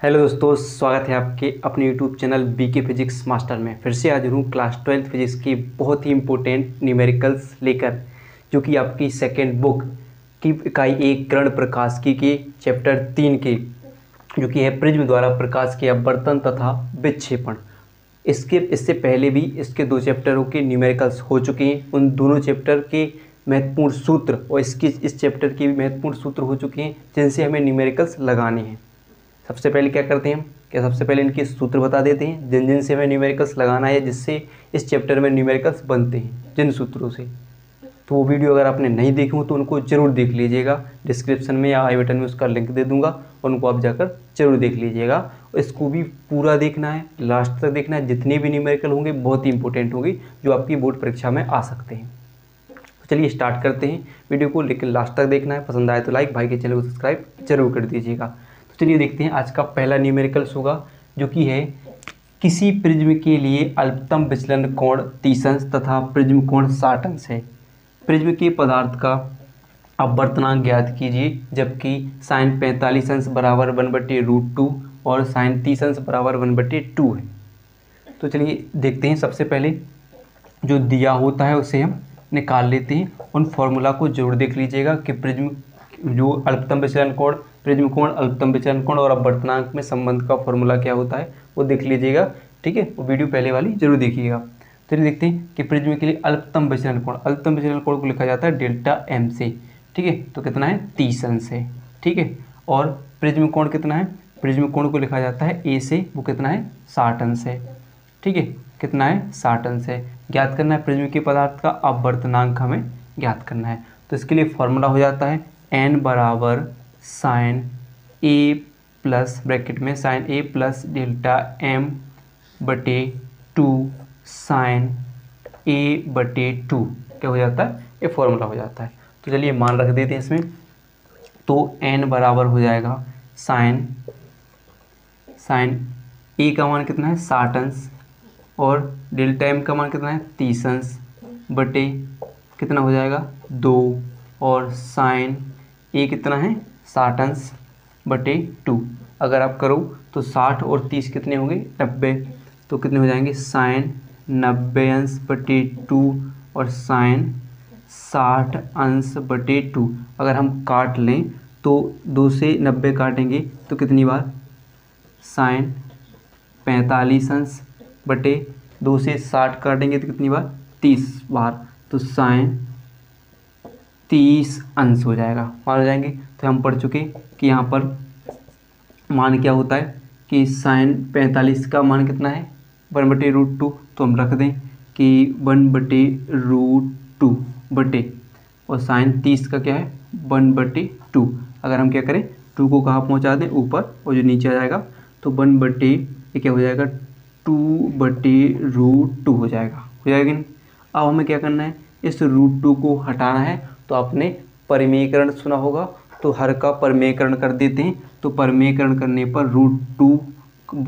Hello दोस्तों, स्वागत है आपके अपने YouTube channel BK physics master में। फिर से हाजिर हूँ क्लास 12th फिजिक्स की बहुत ही इंपॉर्टेंट न्यूमेरिकल्स लेकर, जो कि आपकी सेकेंड बुक की इकाई 1 किरण प्रकाशिकी के चैप्टर 3 के, जो कि है प्रिज्म द्वारा प्रकाश के अपवर्तन तथा विक्षेपण। इससे पहले भी इसके 2 चैप्टरों के न्यूमेरिकल्स हो चुके हैं। उन दोनों चैप्टर के महत्वपूर्ण सूत्र और इस चैप्टर के भी महत्वपूर्ण सूत्र हो चुके हैं, जिनसे हमें न्यूमेरिकल्स लगाने हैं। सबसे पहले क्या करते हैं सबसे पहले इनके सूत्र बता देते हैं, जिन से हमें न्यूमेरिकल्स लगाना है, जिससे इस चैप्टर में न्यूमेरिकल्स बनते हैं, जिन सूत्रों से। तो वो वीडियो अगर आपने नहीं देखी हो तो उनको ज़रूर देख लीजिएगा। डिस्क्रिप्शन में या आई बटन में उसका लिंक दे दूंगा, और उनको आप जाकर ज़रूर देख लीजिएगा। और इसको भी पूरा देखना है, लास्ट तक देखना है। जितने भी न्यूमेरिकल होंगे बहुत ही इंपॉर्टेंट होंगे, जो आपकी बोर्ड परीक्षा में आ सकते हैं। तो चलिए स्टार्ट करते हैं वीडियो को, लेकिन लास्ट तक देखना है। पसंद आए तो लाइक, भाई के चैनल को सब्सक्राइब जरूर कर दीजिएगा। तो चलिए देखते हैं आज का पहला न्यूमेरिकल्स होगा, जो कि है किसी प्रिज्म के लिए अल्पतम विचलन कोण 30 अंश तथा प्रिज्म कोण 60 अंश है। प्रिज्म के पदार्थ का अपवर्तनांक ज्ञात कीजिए, जबकि साइन 45 अंश बराबर 1/√2 और साइन 30 अंश बराबर 1/2 है। तो चलिए देखते हैं। सबसे पहले जो दिया होता है उसे हम निकाल लेते हैं। उन फॉर्मूला को जरूर देख लीजिएगा कि प्रिज्म जो अल्पतम विचलन कोण, प्रिज्म कोण, अल्पतम विचलन कोण और अपवर्तनांक में संबंध का फॉर्मूला क्या होता है वो देख लीजिएगा। ठीक है, वो वीडियो पहले वाली जरूर देखिएगा। चलिए देखते हैं कि प्रिज्म के लिए अल्पतम विचलन कोण को लिखा जाता है डेल्टा एम से। ठीक है, तो कितना है 30 अंश है। ठीक है, और प्रिज्म कोण कितना है, प्रिज्म कोण को लिखा जाता है ए से, वो कितना है 60 अंश है। ठीक है, कितना है 60 अंश है। ज्ञात करना है प्रिज्म के पदार्थ का अपवर्तनांक, हमें ज्ञात करना है। तो इसके लिए फॉर्मूला हो जाता है n बराबर साइन ए प्लस ब्रैकेट में साइन ए प्लस डेल्टा एम बटे 2 साइन ए बटे 2 क्या हो जाता है, ये फॉर्मूला हो जाता है। तो चलिए मान रख देते हैं इसमें। तो n बराबर हो जाएगा साइन ए का मान कितना है 60 अंश, और डेल्टा एम का मान कितना है 30 अंश बटे कितना हो जाएगा 2, और साइन ए कितना है 60 अंश बटे 2। अगर आप करो तो 60 और 30 कितने होंगे 90, तो कितने हो जाएंगे साइन 90 अंश बटे 2 और साइन 60 अंश बटे 2। अगर हम काट लें तो 2 से 90 काटेंगे तो कितनी बार साइन 45 अंश बटे 2 से 60 काटेंगे तो कितनी बार 30 बार, तो साइन 30 अंश हो जाएगा, मान हो जाएंगे। तो हम पढ़ चुके कि यहाँ पर मान क्या होता है कि साइन 45 का मान कितना है 1/√2, तो हम रख दें कि 1/√2 बटे, और साइन 30 का क्या है 1/2। अगर हम क्या करें 2 को कहाँ पहुँचा दें ऊपर, और जो नीचे आ जाएगा तो 1 ये क्या हो जाएगा 2/√2 हो जाएगा नहीं। अब हमें क्या करना है, इस √2 को हटाना है। तो आपने परिमेयकरण सुना होगा, तो हर का परिमेयकरण कर देते हैं। तो परिमेयकरण करने पर √2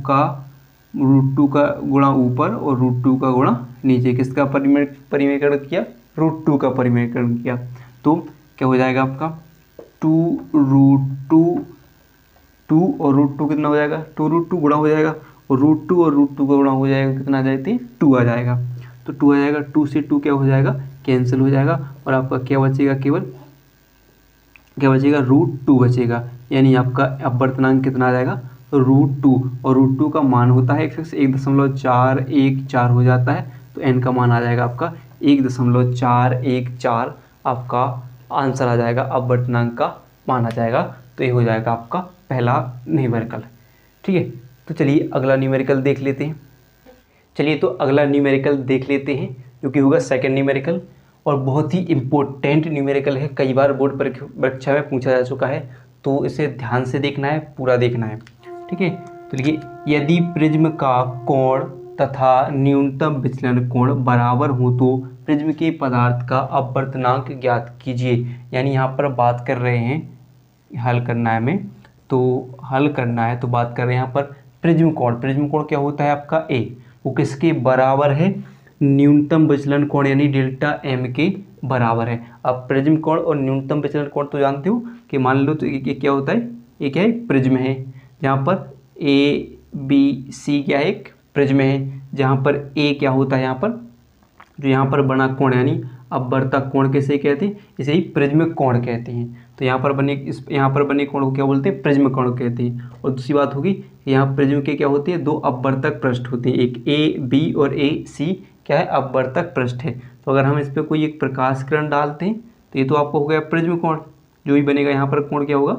का गुणा ऊपर और √2 का गुणा नीचे। किसका परिमेयकरण किया, √2 का परिमेयकरण किया। तो क्या हो जाएगा आपका 2√2 और √2 कितना हो जाएगा 2√2 गुणा हो जाएगा, और √2 और √2 का गुणा हो जाएगा, कितना आ जाएगा 2 आ जाएगा। तो 2 आ जाएगा, 2 से 2 क्या हो जाएगा कैंसिल हो जाएगा, और आपका क्या बचेगा, केवल क्या बचेगा √2 बचेगा। यानी आपका अपवर्तनांक कितना आ जाएगा √2, और √2 का मान होता है 1.414 हो जाता है। तो n का मान आ जाएगा आपका 1.414, आपका आंसर आ जाएगा, अपवर्तनांक का मान आ जाएगा। तो ये हो जाएगा आपका पहला न्यूमेरिकल। ठीक है, तो चलिए अगला न्यूमेरिकल देख लेते हैं। जो कि होगा सेकंड न्यूमेरिकल, और बहुत ही इम्पोर्टेंट न्यूमेरिकल है। कई बार बोर्ड परीक्षा में पूछा जा चुका है, तो इसे ध्यान से देखना है, पूरा देखना है। ठीक है, तो देखिए, यदि प्रिज्म का कोण तथा न्यूनतम विचलन कोण बराबर हो तो प्रिज्म के पदार्थ का अपवर्तनांक ज्ञात कीजिए। यानी यहाँ पर बात कर रहे हैं, हल करना है हमें, तो हल करना है तो बात कर रहे हैं यहाँ पर प्रिज्म कोण क्या होता है आपका ए, वो किसके बराबर है, न्यूनतम विचलन कोण यानी डेल्टा एम के बराबर है। अब प्रिज्म कोण और न्यूनतम विचलन कोण तो जानते हो कि मान लो तो ये क्या होता है, ये क्या है प्रिज्म है, जहाँ पर ए बी सी क्या है, एक प्रिज्म है, जहाँ पर ए क्या होता है, यहाँ पर जो यहाँ पर बना कोण यानी अपवर्तक कोण किसे कहते हैं, इसे ही प्रिज्म कोण कहते हैं। तो यहाँ पर बने कोण को क्या बोलते हैं, प्रिज्म कोण कहते हैं। और दूसरी बात होगी, यहाँ प्रिज्म के क्या होते हैं, दो अपवर्तक पृष्ठ होते हैं, एक ए बी और ए सी क्या है, अपवर्तक पृष्ठ है। तो अगर हम इस पर कोई एक प्रकाश किरण डालते हैं तो ये तो आपको हो गया प्रिज्म कोण, जो भी बनेगा यहाँ पर कोण क्या होगा,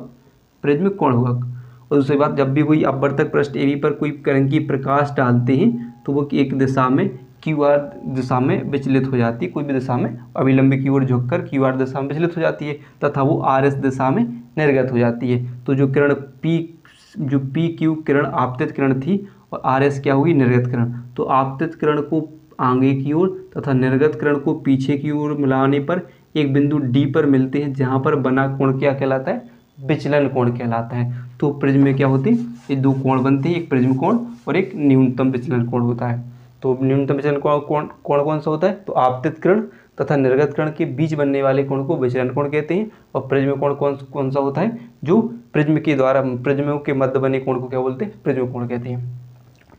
प्रिज्म कोण होगा। और दूसरी बात, जब भी कोई अपवर्तक पृष्ठ ए बी पर कोई किरण की प्रकाश डालते हैं तो वो एक दिशा में क्यू आर दिशा में विचलित हो जाती है, कोई भी दिशा में अभिलंब की ओर झुककर क्यू आर दिशा में विचलित हो जाती है तथा वो आर एस दिशा में निर्गत हो जाती है। तो जो किरण पी क्यू किरण आपतित किरण थी और आर एस क्या होगी, निर्गत किरण। तो आपतित किरण को आगे की ओर तथा निर्गत किरण को पीछे की ओर मिलाने पर एक बिंदु डी पर मिलते हैं, जहाँ पर बना कोण क्या कहलाता है, विचलन कोण कहलाता है। तो प्रिज्म में क्या होते हैं, ये दो कोण बनते हैं, एक प्रिज्म कोण और एक न्यूनतम विचलन कोण होता है। तो न्यूनतम विचलन कोण कौन सा होता है, तो आपतित किरण तथा निर्गत किरण के बीच बनने वाले कोण को विचलन कोण कहते हैं। और प्रिज्म कोण कौन सा होता है, जो प्रिज्म के द्वारा प्रिज्मों के मध्य बने कोण को क्या बोलते हैं, प्रिज्म कोण कहते हैं।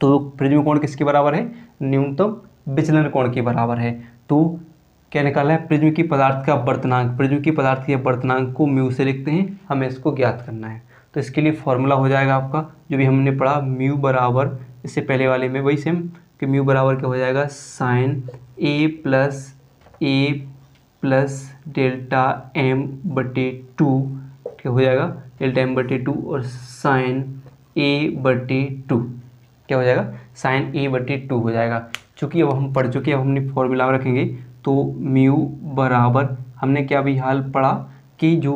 तो प्रिज्म कोण किसके बराबर है, न्यूनतम विचलन कोण के बराबर है। तो क्या निकाला है, प्रिज्म की पदार्थ का अपवर्तनांक, प्रिज्म की पदार्थ के अपवर्तनांक को म्यू से लिखते हैं, हमें इसको ज्ञात करना है। तो इसके लिए फॉर्मूला हो जाएगा आपका जो भी हमने पढ़ा, म्यू बराबर, इससे पहले वाले में वही सेम कि म्यू बराबर क्या हो जाएगा, साइन ए प्लस डेल्टा एम बटे टू क्या हो जाएगा, डेल्टा एम बटे टू और साइन ए बटे टू क्या हो जाएगा, साइन ए बटे टू हो जाएगा। चूँकि अब हम पढ़ चुके हैं, अब हमने फॉर्मूला में रखेंगे। तो म्यू बराबर हमने क्या भी हाल पढ़ा कि जो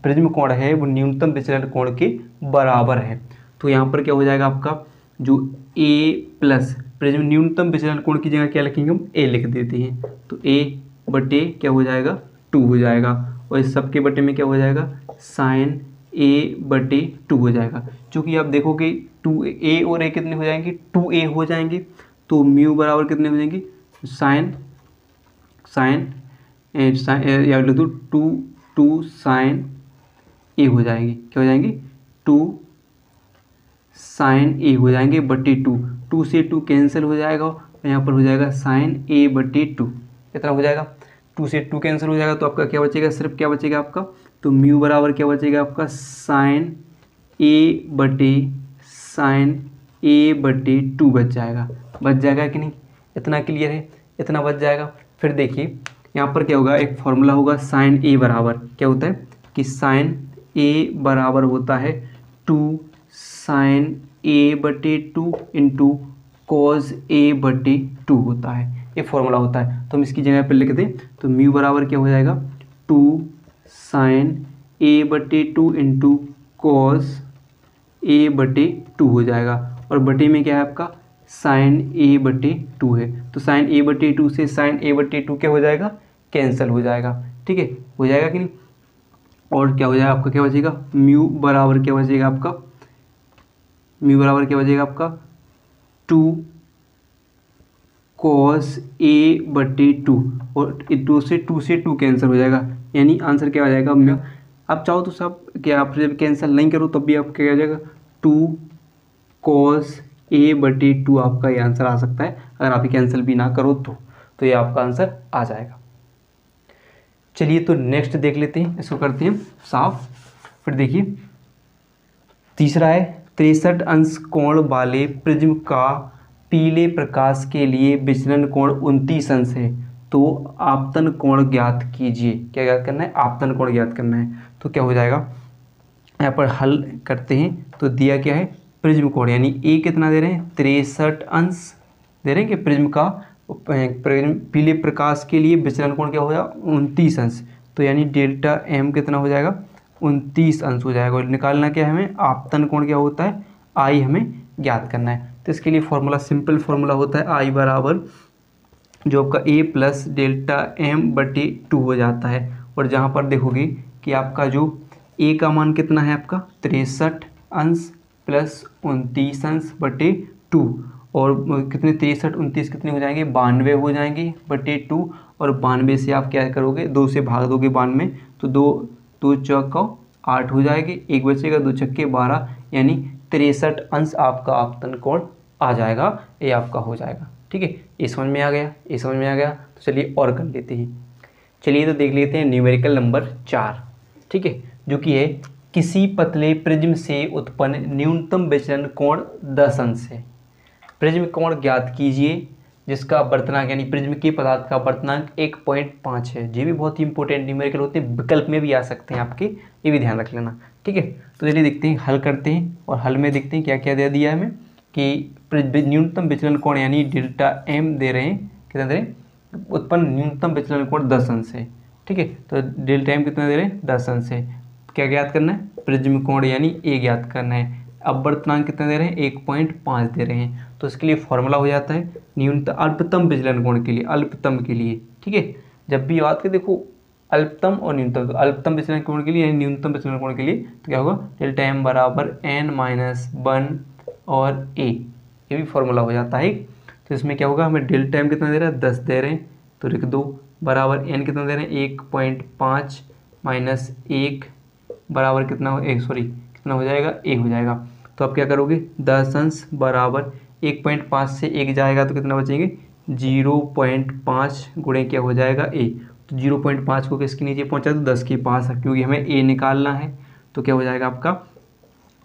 प्रिज्म कोण है वो न्यूनतम विचलन कोण के बराबर है। तो यहाँ पर क्या हो जाएगा आपका, जो ए प्लस प्रिज्म न्यूनतम विचलन कोण की जगह क्या लिखेंगे, हम ए लिख देते हैं। तो ए बटे क्या हो जाएगा, टू हो जाएगा। और इस सब के बटे में क्या हो जाएगा, साइन ए बटे टू हो जाएगा। चूँकि आप देखोगे टू ए और ए कितने हो जाएंगे, टू ए हो जाएंगे। तो म्यू बराबर कितने हो जाएंगे, साइन या लिख दो टू साइन ए हो जाएंगे, क्या हो जाएंगे, टू साइन ए हो जाएंगे बटे टू से टू कैंसिल हो जाएगा और यहाँ पर हो जाएगा साइन ए बटे टू। कितना हो जाएगा, टू से टू कैंसिल हो जाएगा तो आपका क्या बचेगा, सिर्फ क्या बचेगा आपका, तो म्यू बराबर क्या बचेगा आपका, साइन ए बटे टू बच जाएगा कि नहीं। इतना क्लियर है, इतना बच जाएगा। फिर देखिए यहाँ पर क्या होगा, एक फॉर्मूला होगा साइन ए बराबर क्या होता है कि साइन ए बराबर होता है टू साइन ए बटे टू इंटू कॉज ए बटे टू होता है, ये फॉर्मूला होता है। तो हम इसकी जगह पर लिख दें तो म्यू बराबर क्या हो जाएगा, टू साइन ए बटे टू इंटू कॉज ए बटे टू हो जाएगा। और बटे में क्या है आपका, साइन ए बटे टू है। तो साइन ए बटे टू से साइन ए बटे टू क्या हो जाएगा, कैंसिल हो जाएगा। ठीक है, हो जाएगा कि नहीं। और क्या हो जाएगा आपका, क्या बचेगा, म्यू बराबर क्या बचेगा आपका, टू कॉस ए बटे टू। और टू से टू कैंसिल हो जाएगा, यानी आंसर क्या आ जाएगा म्यू। आप चाहो तो सब क्या आप जब कैंसिल नहीं करो तब भी आपका क्या आ जाएगा, टू कॉस ए बटे टू आपका ये आंसर आ सकता है। अगर आप कैंसिल भी ना करो तो ये आपका आंसर आ जाएगा। चलिए तो नेक्स्ट देख लेते हैं, इसको करते हैं साफ। फिर देखिए तीसरा है 63 अंश कोण वाले प्रिज्म का पीले प्रकाश के लिए विचलन कोण 29 अंश है, तो आपतन कोण ज्ञात कीजिए। क्या ज्ञात करना है, आपतन कोण ज्ञात करना है। तो क्या हो जाएगा, यहाँ पर हल करते हैं तो दिया क्या है, प्रिज्म कोण यानी ए कितना दे रहे हैं, 63 अंश दे रहे हैं कि प्रिज्म का पीले प्रकाश के लिए विचलन कोण क्या हो जाएगा, 29 अंश। तो यानी डेल्टा एम कितना हो जाएगा, 29 अंश हो जाएगा। और निकालना क्या है हमें, आपतन कोण क्या होता है, आई हमें ज्ञात करना है। तो इसके लिए फॉर्मूला सिंपल फॉर्मूला होता है आई बराबर जो आपका ए प्लस डेल्टा एम बटे टू हो जाता है। और जहाँ पर देखोगे कि आपका जो ए का मान कितना है आपका 63 अंश प्लस 29 अंश बटे टू, और कितने 63 29 कितने हो जाएंगे, 92 हो जाएंगे बटे टू। और 92 से आप क्या करोगे, 2 से भाग दोगे 92, तो 2 चौका 8 हो जाएगी, एक बचेगा, 2 छक्के 12, यानी 63 अंश आपका आपतन कोण आ जाएगा, ये आपका हो जाएगा। ठीक है, ये समझ में आ गया, ये समझ में आ गया। तो चलिए और कर लेते हैं। चलिए तो देख लेते हैं न्यूमेरिकल नंबर 4। ठीक है, जो कि है किसी पतले प्रिज्म से उत्पन्न न्यूनतम विचलन कोण 10 अंश है। प्रिज्म कोण ज्ञात कीजिए जिसका अपवर्तनांक यानी प्रिज्म के पदार्थ का अपवर्तनांक 1.5 है। ये भी बहुत ही इंपॉर्टेंट न्यूमेरिकल होते हैं, विकल्प में भी आ सकते हैं आपके, ये भी ध्यान रख लेना। ठीक है, तो चलिए देखते हैं, हल करते हैं और हल में देखते हैं क्या क्या दे दिया है हमें कि न्यूनतम विचलन कोण यानी डेल्टा एम दे रहे हैं, कितना दे रहे हैं, उत्पन्न न्यूनतम विचलन कोण 10 अंश है। ठीक है, तो डेल्टा एम कितना दे रहे हैं, 10 अंश है। क्या ज्ञात करना है, प्रिज्म कोण यानी ए ज्ञात करना है। अपवर्तनांक कितना दे रहे हैं, 1.5 दे रहे हैं। तो इसके लिए फॉर्मूला हो जाता है न्यूनतम अल्पतम विचलन कोण के लिए, अल्पतम के लिए। ठीक है, जब भी बात करें देखो अल्पतम और न्यूनतम, तो अल्पतम विचलन कोण के लिए यानी न्यूनतम विचलन कोण के लिए तो क्या होगा, डेल्टा एम बराबर n-1 और a, ये भी फॉर्मूला हो जाता है। तो इसमें क्या होगा, हमें डेल्टा एम कितना दे रहा है, 10 दे रहे हैं, तो लिख दो बराबर n कितना दे रहे हैं, 1.5 माइनस 1 बराबर कितना हो, कितना हो जाएगा, a हो जाएगा। तो आप क्या करोगे, 10 अंश बराबर 1.5 से 1 जाएगा तो कितना बचेंगे, 0.5 गुणे क्या हो जाएगा, a। तो 0.5 को किसके नीचे पहुंचा, तो 10 के पास, क्योंकि हमें a निकालना है। तो क्या हो जाएगा आपका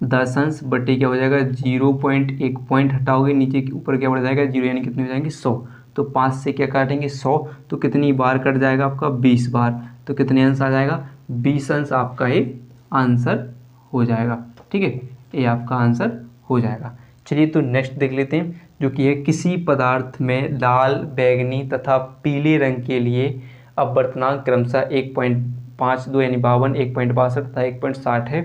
10 अंश बटे क्या हो जाएगा 0.1 पॉइंट हटाओगे, नीचे के ऊपर क्या बढ़ जाएगा 0, यानी कितने हो जाएंगे 100। तो 5 से क्या काटेंगे 100, तो कितनी बार कट जाएगा आपका 20 बार। तो कितने अंश आ जाएगा, 20 अंश आपका ये आंसर हो जाएगा। ठीक है, ये आपका आंसर हो जाएगा। चलिए तो नेक्स्ट देख लेते हैं, जो कि है किसी पदार्थ में लाल, बैंगनी तथा पीले रंग के लिए अपवर्तनांक क्रमशः 1.52 यानी 52, 1.62 तथा 1.60 है।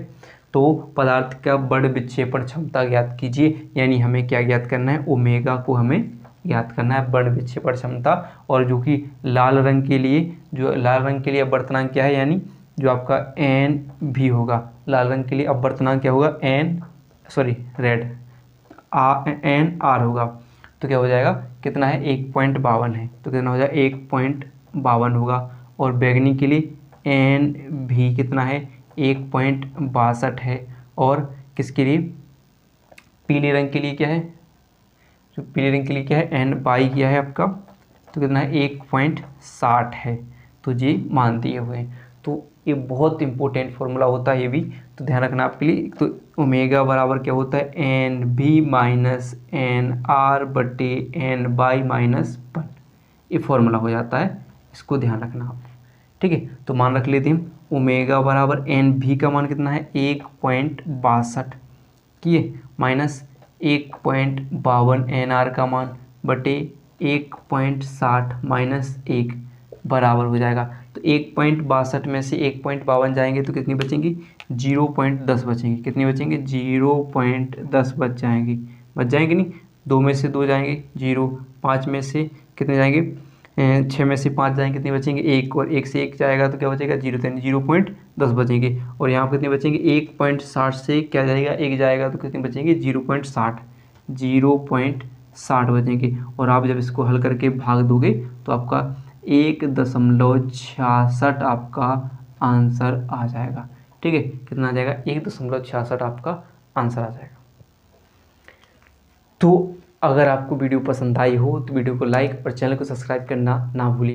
तो पदार्थ का बड़ विक्षेपण क्षमता ज्ञात कीजिए, यानी हमें क्या ज्ञात करना है, ओमेगा को हमें ज्ञात करना है, बड़ विक्षेपण क्षमता। और जो कि लाल रंग के लिए, जो लाल रंग के लिए अपवर्तनांक क्या है, यानी जो आपका एन भी होगा, लाल रंग के लिए अपवर्तनांक क्या होगा, रेड एन आर होगा। तो क्या हो जाएगा, कितना है 1.52 है, तो कितना हो जाएगा 1.52 होगा। और बैंगनी के लिए एन भी कितना है, 1.62 है। और किसके लिए, पीले रंग के लिए क्या है, जो पीले रंग के लिए क्या है, एन बाई क्या है आपका, तो कितना है 1.60 है। तो ये मान दिए हुए हैं। तो ये बहुत इंपॉर्टेंट फॉर्मूला होता है ये भी, तो ध्यान रखना आपके लिए। तो ओमेगा बराबर क्या होता है, n b minus n r बटे एन बाई माइनस 1, ये फॉर्मूला हो जाता है, इसको ध्यान रखना आप। ठीक है, तो मान रख लेते हैं ओमेगा बराबर एन भी का मान कितना है 1.62 किए माइनस 1.52 एन आर का मान बटे 1.60 माइनस 1 बराबर हो जाएगा। तो 1.62 में से 1.52 जाएंगे तो कितनी बचेंगी, 0.10 बचेंगी। कितनी बचेंगे, 0.10 बच जाएंगे नहीं, 2 में से 2 जाएंगे 0, 5 में से कितने जाएंगे, 6 में से 5 जाएंगे, कितने बचेंगे 1, और 1 से 1 जाएगा तो क्या बचेगा 0, 0.10 बचेंगे। और यहाँ पर कितने बचेंगे, 1.60 से क्या जाएगा 1 जाएगा तो कितने बचेंगे 0.60 बचेंगे। और आप जब इसको हल करके भाग दोगे तो आपका 1.66 आपका आंसर आ जाएगा। ठीक है, कितना आ जाएगा, 1.66 आपका आंसर आ जाएगा। तो अगर आपको वीडियो पसंद आई हो तो वीडियो को लाइक और चैनल को सब्सक्राइब करना ना भूलिए।